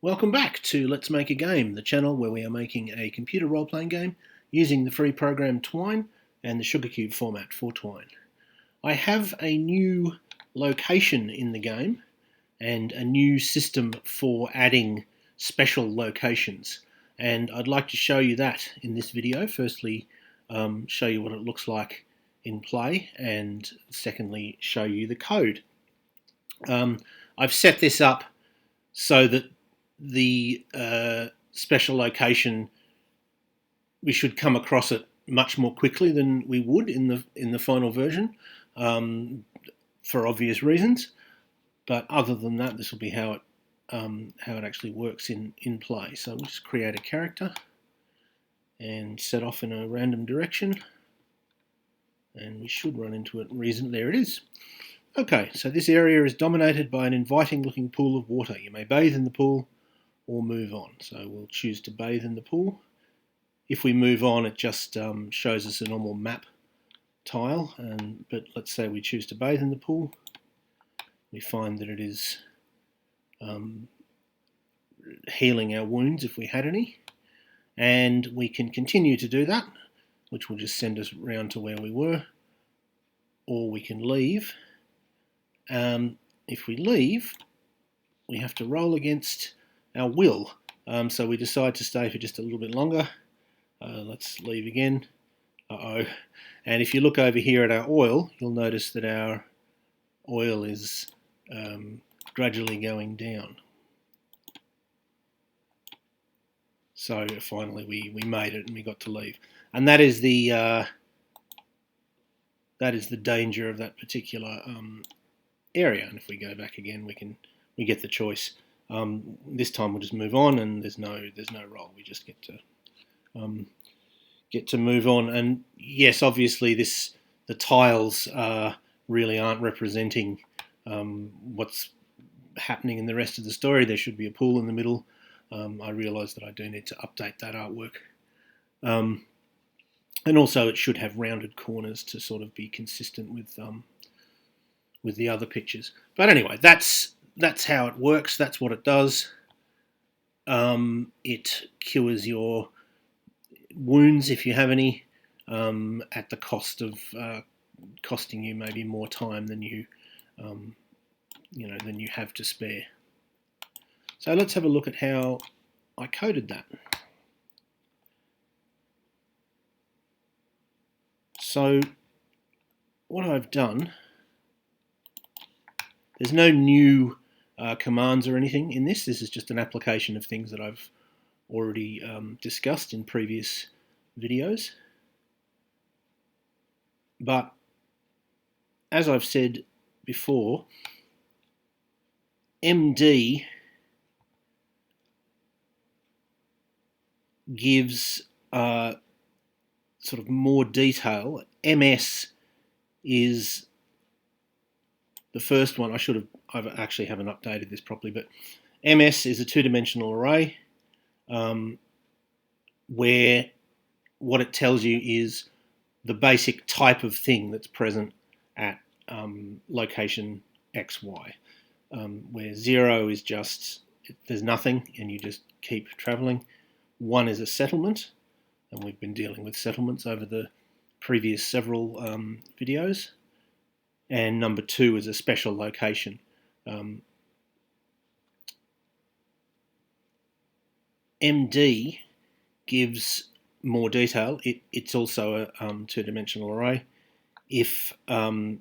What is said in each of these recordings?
Welcome back to Let's Make a Game, the channel where we are making a computer role-playing game using the free program Twine and the SugarCube format for Twine. I have a new location in the game and a new system for adding special locations, and I'd like to show you that in this video. Firstly, show you what it looks like in play, and secondly, show you the code. I've set this up so that the special location, we should come across it much more quickly than we would in the final version, for obvious reasons. But other than that, this will be how it actually works in play. So we'll just create a character and set off in a random direction, and we should run into it reasonably. There it is. Okay, so this area is dominated by an inviting looking pool of water. You may bathe in the pool or move on. So we'll choose to bathe in the pool. If we move on, it just shows us a normal map tile, but let's say we choose to bathe in the pool. We find that it is healing our wounds if we had any, and we can continue to do that, which will just send us round to where we were, or we can leave. If we leave, we have to roll against our will, so we decide to stay for just a little bit longer. Let's leave again. And if you look over here at our oil, you'll notice that our oil is gradually going down. So finally we made it and we got to leave, and that is the danger of that particular area. And if we go back again, we get the choice. This time we'll just move on, and there's no roll. We just get to move on. And yes, obviously the tiles really aren't representing what's happening in the rest of the story. There should be a pool in the middle. I realise that I do need to update that artwork, and also it should have rounded corners to sort of be consistent with the other pictures. But anyway, that's how it works. That's what it does. It cures your wounds if you have any, at the cost of costing you maybe more time than you have to spare. So let's have a look at how I coded that. So what I've done, there's no new commands or anything in this. This is just an application of things that I've already discussed in previous videos. But as I've said before, MD gives sort of more detail. MS is the first one. I actually haven't updated this properly, but MS is a two-dimensional array, where what it tells you is the basic type of thing that's present at location XY, where 0 is just there's nothing and you just keep travelling. 1 is a settlement, and we've been dealing with settlements over the previous several videos. And number 2 is a special location. MD gives more detail. It's also a two-dimensional array. And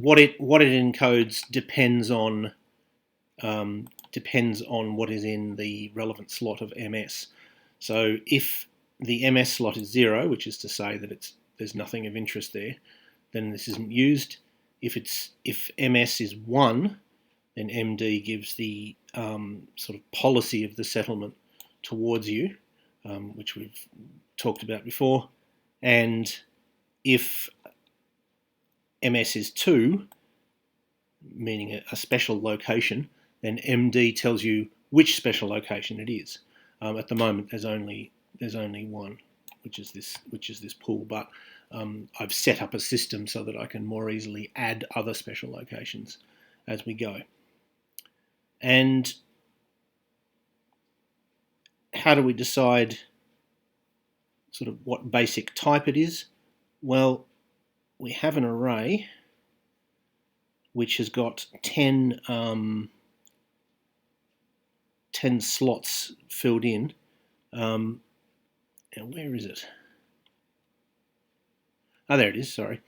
what it encodes depends on what is in the relevant slot of MS. So if the MS slot is 0, which is to say that there's nothing of interest there, then this isn't used. If MS is 1, then MD gives the sort of policy of the settlement towards you, which we've talked about before. And if MS is 2, meaning a special location, then MD tells you which special location it is. At the moment, there's only one, which is this pool. But I've set up a system so that I can more easily add other special locations as we go. And how do we decide sort of what basic type it is? Well, we have an array which has got 10 slots filled in. And where is it? Oh, there it is, sorry.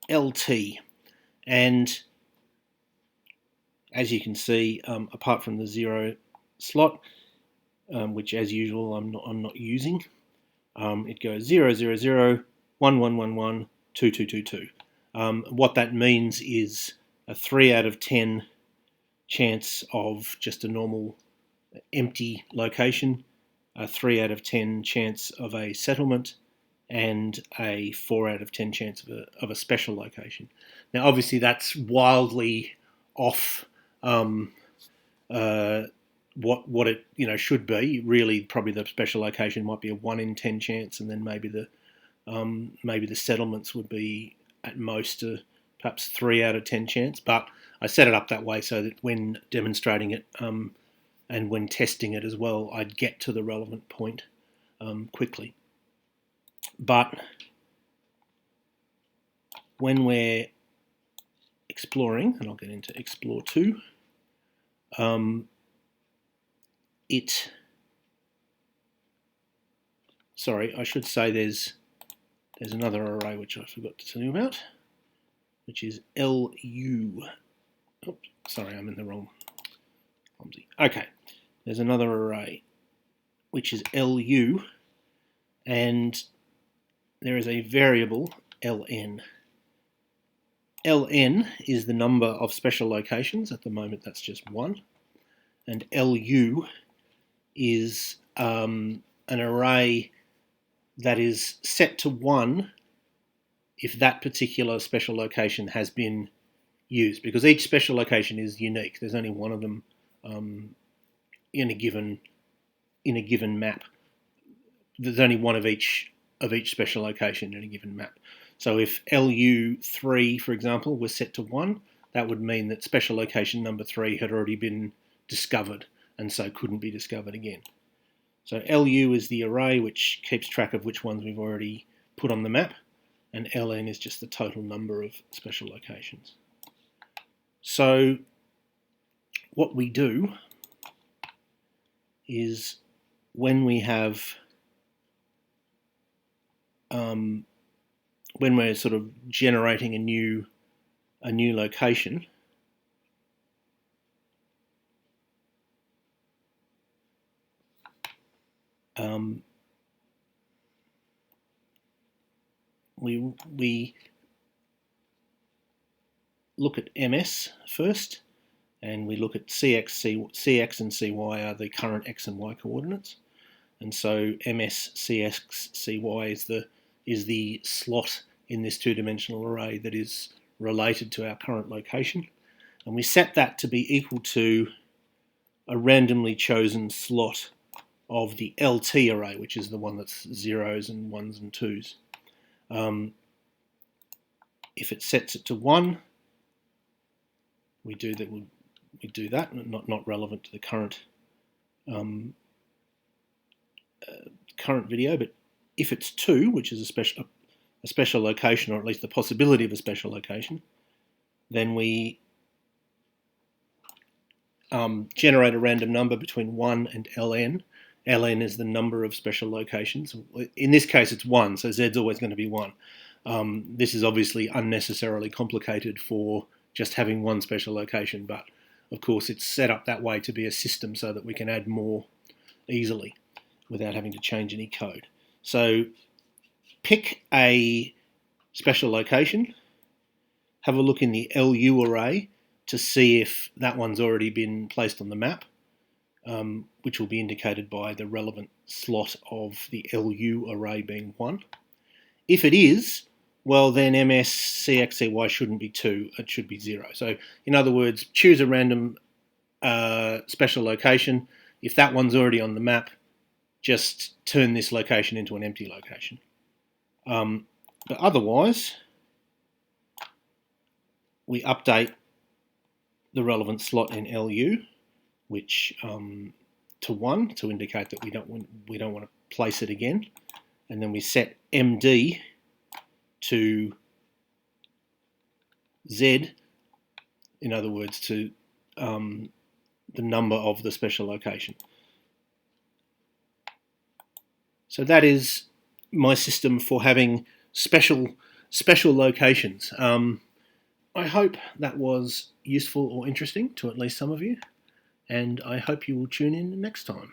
LT. And as you can see, apart from the 0 slot, which as usual I'm not using, it goes 0, 0, 0, 1, 1, 1, 1, 2, 2, 2, 2. What that means is a 3 out of 10 chance of just a normal empty location, a 3 out of 10 chance of a settlement, and a 4 out of 10 chance of a special location. Now, obviously, that's wildly off what it should be. Really, probably the special location might be a 1 in 10 chance, and then maybe the settlements would be at most perhaps 3 out of 10 chance. But I set it up that way so that when demonstrating it and when testing it as well, I'd get to the relevant point quickly. But when we're exploring, and I'll get into Explore 2, sorry, I should say there's another array which I forgot to tell you about, which is LU. Oops, sorry, I'm in the wrong. Okay, there's another array which is LU, and there is a variable ln. ln is the number of special locations. At the moment, that's just 1. And LU is an array that is set to 1 if that particular special location has been used, because each special location is unique. There's only one of them in a given map. There's only one of each special location in a given map. So if LU3, for example, was set to 1, that would mean that special location number 3 had already been discovered and so couldn't be discovered again. So LU is the array which keeps track of which ones we've already put on the map, and LN is just the total number of special locations. So what we do is when we have when we're sort of generating a new location, we look at MS first, and we look at CX and CY are the current X and Y coordinates, and so MS CX CY is the slot in this two-dimensional array that is related to our current location, and we set that to be equal to a randomly chosen slot of the LT array, which is the one that's 0s and 1s and 2s. If it sets it to 1, we do that. Not relevant to the current current video, but if it's 2, which is a special location, or at least the possibility of a special location, then we generate a random number between 1 and ln. ln is the number of special locations. In this case, it's 1, so z's always going to be 1. This is obviously unnecessarily complicated for just having one special location, but of course it's set up that way to be a system so that we can add more easily without having to change any code. So pick a special location, have a look in the LU array to see if that one's already been placed on the map, which will be indicated by the relevant slot of the LU array being 1. If it is, well then MS CXCY shouldn't be 2, it should be 0. So in other words, choose a random special location. If that one's already on the map, just turn this location into an empty location. But otherwise, we update the relevant slot in LU, which to 1 to indicate that we don't want to place it again, and then we set MD to Z, in other words, to the number of the special location. So that is my system for having special locations. I hope that was useful or interesting to at least some of you, and I hope you will tune in next time.